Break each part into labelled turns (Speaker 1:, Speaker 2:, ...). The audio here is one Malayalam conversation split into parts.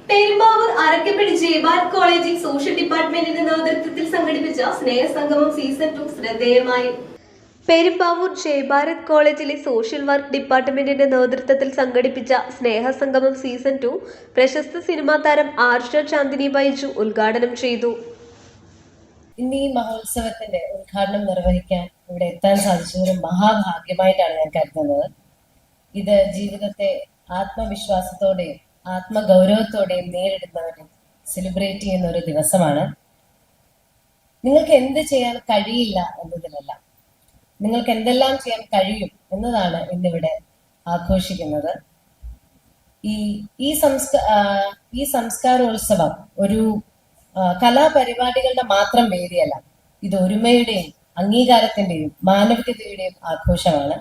Speaker 1: പെരുമ്പാവൂർ അരക്കപ്പള്ളി ജയഭാരത് കോളേജിൽ സോഷ്യൽ ഡിപ്പാർട്ട്മെന്റിന്റെ നേതൃത്വത്തിൽ സംഘടിപ്പിച്ച സ്നേഹസംഗമം സീസൺ 2 ശ്രദ്ധേയമായി. പെരുമ്പാവൂർ ജയഭാരത് കോളേജിലെ സോഷ്യൽ വർക്ക് ഡിപ്പാർട്ട്മെന്റിന്റെ നേതൃത്വത്തിൽ സംഘടിപ്പിച്ച സ്നേഹസംഗമം സീസൺ 2 പ്രശസ്ത സിനിമാ താരം ആർഷ ചാന്ദിനി ബൈജു ഉദ്ഘാടനം ചെയ്തു.
Speaker 2: ഇന്ന് ഈ മഹോത്സവത്തിന്റെ ഉദ്ഘാടനം നിർവഹിക്കാൻ ഇവിടെ എത്താൻ സാധിച്ചതൊരു മഹാഭാഗ്യമായിട്ടാണ് ഞാൻ കരുതുന്നത്. ഇത് ജീവിതത്തെ ആത്മവിശ്വാസത്തോടെയും ആത്മഗൗരവത്തോടെയും നേരിടുന്നവരെ സെലിബ്രേറ്റ് ചെയ്യുന്ന ഒരു ദിവസമാണ്. നിങ്ങൾക്ക് എന്ത് ചെയ്യാൻ കഴിയില്ല എന്നതിലല്ല, നിങ്ങൾക്ക് എന്തെല്ലാം ചെയ്യാൻ കഴിയും എന്നതാണ് ഇന്നിവിടെ ആഘോഷിക്കുന്നത്. ഈ സംസ്കാരോത്സവം ഒരു കലാപരിപാടികളുടെ മാത്രം വേദിയല്ല. ഇത് ഒരുമയുടെയും അംഗീകാരത്തിന്റെയും മാനവികതയുടെയും ആഘോഷമാണ്.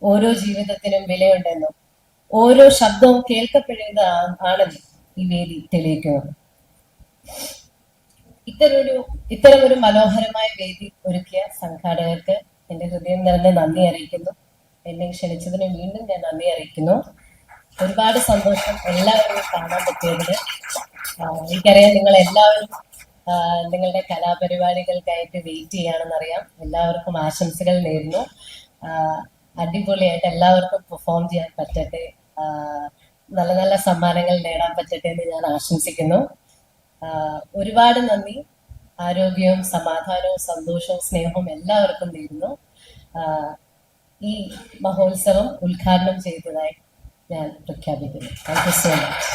Speaker 2: ഓരോ ജീവിതത്തിനും വിലയുണ്ടെന്നും ഓരോ ശബ്ദവും കേൾക്കപ്പെടുന്നതാണെന്നും ഈ വേദി തെളിയിക്കുന്നത്. ഇത്തരമൊരു മനോഹരമായ വേദി ഒരുക്കിയ സംഘാടകർക്ക് എന്റെ ഹൃദയം നിറഞ്ഞ നന്ദി അറിയിക്കുന്നു. എന്നെ ക്ഷണിച്ചതിന് വീണ്ടും ഞാൻ നന്ദി അറിയിക്കുന്നു. ഒരുപാട് സന്തോഷം എല്ലാവരും കാണാൻ പറ്റിയതിന്. എനിക്കറിയാം നിങ്ങൾ എല്ലാവരും നിങ്ങളുടെ കലാപരിപാടികൾക്കായിട്ട് വെയിറ്റ് ചെയ്യാണെന്നറിയാം. എല്ലാവർക്കും ആശംസകൾ നേരുന്നു. അടിപൊളിയായിട്ട് എല്ലാവർക്കും പെർഫോം ചെയ്യാൻ പറ്റട്ടെ, നല്ല നല്ല സമ്മാനങ്ങൾ നേടാൻ പറ്റട്ടെ എന്ന് ഞാൻ ആശംസിക്കുന്നു. ഒരുപാട് നന്ദി. ആരോഗ്യവും സമാധാനവും സന്തോഷവും സ്നേഹവും എല്ലാവർക്കും നേരുന്നു. ഈ മഹോത്സവം ഉദ്ഘാടനം ചെയ്തതായി ഞാൻ പ്രഖ്യാപിക്കുന്നു. Thank you so much.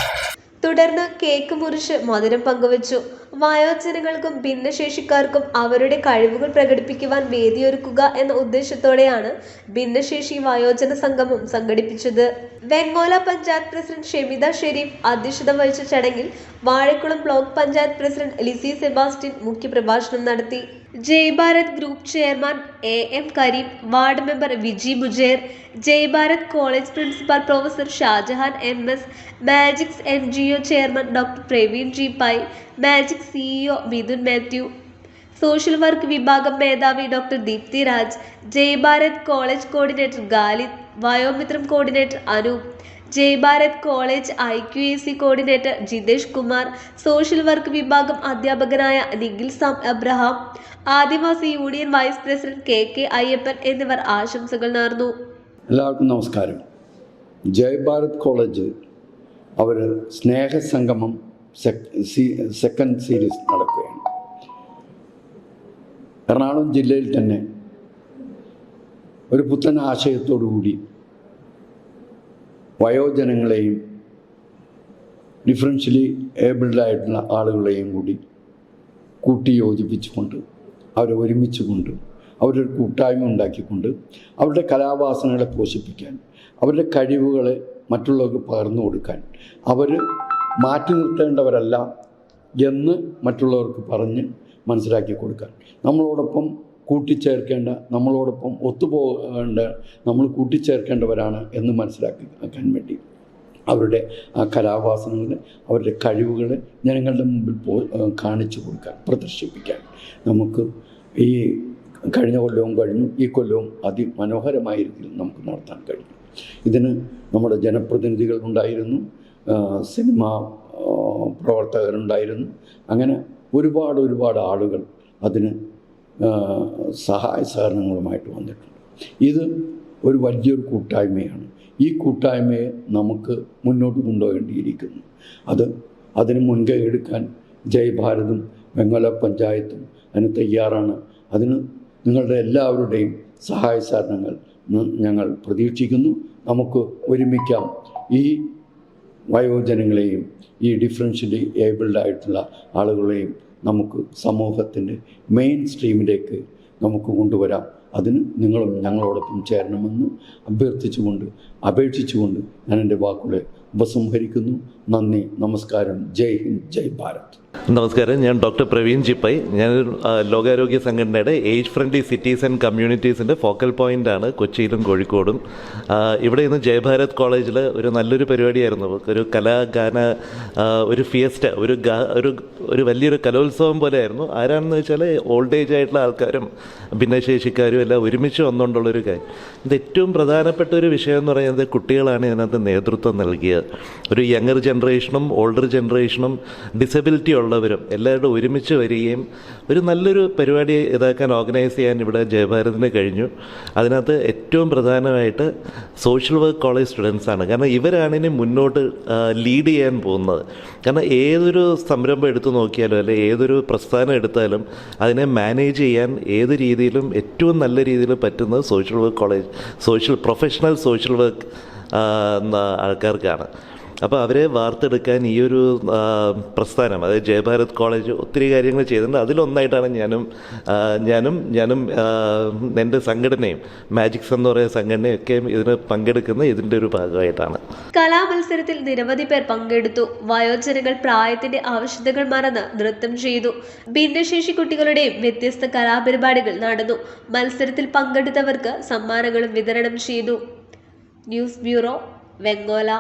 Speaker 1: തുടർന്ന് കേക്ക് മുറിച്ച് മധുരം പങ്കുവച്ചു. വയോജനങ്ങൾക്കും ഭിന്നശേഷിക്കാർക്കും അവരുടെ കഴിവുകൾ പ്രകടിപ്പിക്കുവാൻ വേദിയൊരുക്കുക എന്ന ഉദ്ദേശത്തോടെയാണ് ഭിന്നശേഷി വയോജന സംഗമം സംഘടിപ്പിച്ചത്. വെങ്ങോല പഞ്ചായത്ത് പ്രസിഡന്റ് ഷെമിത ഷെരീഫ് അധ്യക്ഷത വഹിച്ച ചടങ്ങിൽ വാഴക്കുളം ബ്ലോക്ക് പഞ്ചായത്ത് പ്രസിഡന്റ് ലിസി സെബാസ്റ്റ്യൻ മുഖ്യപ്രഭാഷണം നടത്തി. Jai Bharat group chairman AM Karim, ward member Viji Mujeer, Jai Bharat college principal professor Shahjahan MS, magics NGO chairman doctor Praveen G Pai, magic CEO Mithun Mathew, social work വിഭാഗം മേധാവി doctor Deepthi Raj, Jai Bharat college coordinator Khalid, Vayomithram coordinator Anoop, Jai Bharat college IQAC coordinator Jithesh Kumar, social work വിഭാഗം അധ്യാപകനായ Nikhil Sam Abraham, Adivasi union vice president KK Ayyappan എന്നിവർ ആശംസകൾ നേർന്നു.
Speaker 3: എല്ലാവർക്കും നമസ്കാരം. ജയ്ഭാരത് കോളേജ് അവർ സ്നേഹസംഗമം സെക്കൻഡ് സീരീസ് നടക്കുകയാണ്. എറണാകുളം ജില്ലയിൽ തന്നെ ഒരു പുത്തൻ ആശയത്തോടു കൂടി വയോജനങ്ങളെയും ഡിഫറൻഷ്യലി ഏബിൾഡായിട്ടുള്ള ആളുകളെയും കൂടി കൂട്ടി യോജിപ്പിച്ചുകൊണ്ട് അവരെ ഒരുമിച്ചുകൊണ്ട് അവരൊരു കൂട്ടായ്മ ഉണ്ടാക്കിക്കൊണ്ട് അവരുടെ കലാവാസനകളെ പോഷിപ്പിക്കാൻ, അവരുടെ കഴിവുകളെ മറ്റുള്ളവർക്ക് പകർന്നു കൊടുക്കാൻ, അവർ മാറ്റി നിർത്തേണ്ടവരല്ല എന്ന് മറ്റുള്ളവർക്ക് പറഞ്ഞ് മനസ്സിലാക്കി കൊടുക്കാൻ, നമ്മളോടൊപ്പം കൂട്ടിച്ചേർക്കേണ്ട, നമ്മളോടൊപ്പം ഒത്തുപോകേണ്ട, നമ്മൾ കൂട്ടിച്ചേർക്കേണ്ടവരാണ് എന്ന് മനസ്സിലാക്കാൻ വേണ്ടി അവരുടെ ആ കലാവാസനകളെ, അവരുടെ കഴിവുകളെ ജനങ്ങളുടെ മുമ്പിൽ കാണിച്ചു കൊടുക്കാൻ, പ്രദർശിപ്പിക്കാൻ നമുക്ക് ഈ കഴിഞ്ഞ കൊല്ലവും കഴിഞ്ഞു, ഈ കൊല്ലവും അതിമനോഹരമായ രീതിയിൽ നമുക്ക് നടത്താൻ കഴിഞ്ഞു. ഇതിന് നമ്മുടെ ജനപ്രതിനിധികൾ ഉണ്ടായിരുന്നു, സിനിമാ പ്രവർത്തകരുണ്ടായിരുന്നു. അങ്ങനെ ഒരുപാട് ആളുകൾ അതിന് സഹായ സഹകരണങ്ങളുമായിട്ട് വന്നിട്ടുണ്ട്. ഇത് ഒരു വലിയൊരു കൂട്ടായ്മയാണ്. ഈ കൂട്ടായ്മയെ നമുക്ക് മുന്നോട്ട് കൊണ്ടുപോകേണ്ടിയിരിക്കുന്നു. അതിന് മുൻകൈ എടുക്കാൻ ജയ്ഭാരതും വെങ്ങോല പഞ്ചായത്തും അതിന് തയ്യാറാണ്. അതിന് നിങ്ങളുടെ എല്ലാവരുടെയും സഹായ സഹകരണങ്ങൾ ഞങ്ങൾ പ്രതീക്ഷിക്കുന്നു. നമുക്ക് ഒരുമിക്കാം. ഈ വയോജനങ്ങളെയും ഈ ഡിഫറൻഷ്യലി ഏബിൾഡായിട്ടുള്ള ആളുകളെയും നമുക്ക് സമൂഹത്തിൻ്റെ മെയിൻ സ്ട്രീമിലേക്ക് നമുക്ക് കൊണ്ടുവരാം. അതിന് നിങ്ങളും ഞങ്ങളോടൊപ്പം ചേരണമെന്ന് അപേക്ഷിച്ചുകൊണ്ട് ഞാൻ എൻ്റെ വാക്കുകളെ ഉപസംഹരിക്കുന്നു. നന്ദി, നമസ്കാരം. ജയ് ഹിന്ദ്, ജയ് ഭാരത്.
Speaker 4: നമസ്കാരം. ഞാൻ ഡോക്ടർ പ്രവീൺ G പൈ. ഞാൻ ലോകാരോഗ്യ സംഘടനയുടെ ഏജ് ഫ്രണ്ട്ലി സിറ്റീസ് ആൻഡ് കമ്മ്യൂണിറ്റീസിൻ്റെ ഫോക്കൽ പോയിൻ്റാണ് കൊച്ചിയിലും കോഴിക്കോടും. ഇവിടെ ഇന്ന് ജയ്ഭാരത് കോളേജിൽ ഒരു നല്ലൊരു പരിപാടിയായിരുന്നു. ഒരു കലാഗാന, ഒരു ഫിയസ്റ്റ, ഒരു വലിയൊരു കലോത്സവം പോലെയായിരുന്നു. ആരാണെന്ന് വെച്ചാൽ ഓൾഡ് ഏജ് ആയിട്ടുള്ള ആൾക്കാരും ഭിന്നശേഷിക്കാരും എല്ലാം ഒരുമിച്ച് വന്നുകൊണ്ടുള്ളൊരു കാര്യം. ഇത് ഏറ്റവും പ്രധാനപ്പെട്ട ഒരു വിഷയം എന്ന് പറയുന്നത് കുട്ടികളാണ് ഇതിനകത്ത് നേതൃത്വം നൽകിയത്. ഒരു യങ്ങർ ജനറേഷനും ഓൾഡർ ജനറേഷനും ഡിസബിലിറ്റി ഉള്ളവരും എല്ലാവരും ഒരുമിച്ച് വരികയും ഒരു നല്ലൊരു പരിപാടി ഇതാക്കാൻ ഓർഗനൈസ് ചെയ്യാൻ ഇവിടെ ജയഭാരതിന് കഴിഞ്ഞു. അതിനകത്ത് ഏറ്റവും പ്രധാനമായിട്ട് സോഷ്യൽ വർക്ക് കോളേജ് സ്റ്റുഡൻസാണ്. കാരണം ഇവരാണ് ഇനി മുന്നോട്ട് ലീഡ് ചെയ്യാൻ പോകുന്നത്. കാരണം ഏതൊരു സംരംഭം എടുത്തു നോക്കിയാലും അല്ലെ ഏതൊരു പ്രസ്ഥാനം എടുത്താലും അതിനെ മാനേജ് ചെയ്യാൻ ഏത് രീതിയിലും ഏറ്റവും നല്ല രീതിയിൽ പറ്റുന്നത് social work college professional social work ആൾക്കാർക്കാണ്. അപ്പോൾ അവരെ വാർത്തെടുക്കാൻ ഈ ഒരു പ്രസ്ഥാനം, അതായത് ജയഭാരത് കോളേജ് ഒത്തിരി കാര്യങ്ങൾ ചെയ്തിട്ടുണ്ട്. അതിലൊന്നായിട്ടാണ് ഞാനും എൻ്റെ സംഘടനയും മാജിക്സ് എന്ന് പറയുന്ന സംഘടനയൊക്കെ ഇതിന് പങ്കെടുക്കുന്ന ഇതിൻ്റെ ഒരു ഭാഗമായിട്ടാണ്.
Speaker 1: കലാമത്സരത്തിൽ നിരവധി പേർ പങ്കെടുത്തു. വയോജനങ്ങൾ പ്രായത്തിന്റെ ആവശ്യകതകൾ മറന്ന് നൃത്തം ചെയ്തു. ഭിന്നശേഷി കുട്ടികളുടെയും വ്യത്യസ്ത കലാപരിപാടികൾ നടന്നു. മത്സരത്തിൽ പങ്കെടുത്തവർക്ക് സമ്മാനങ്ങളും വിതരണം ചെയ്തു. News bureau, Vengola.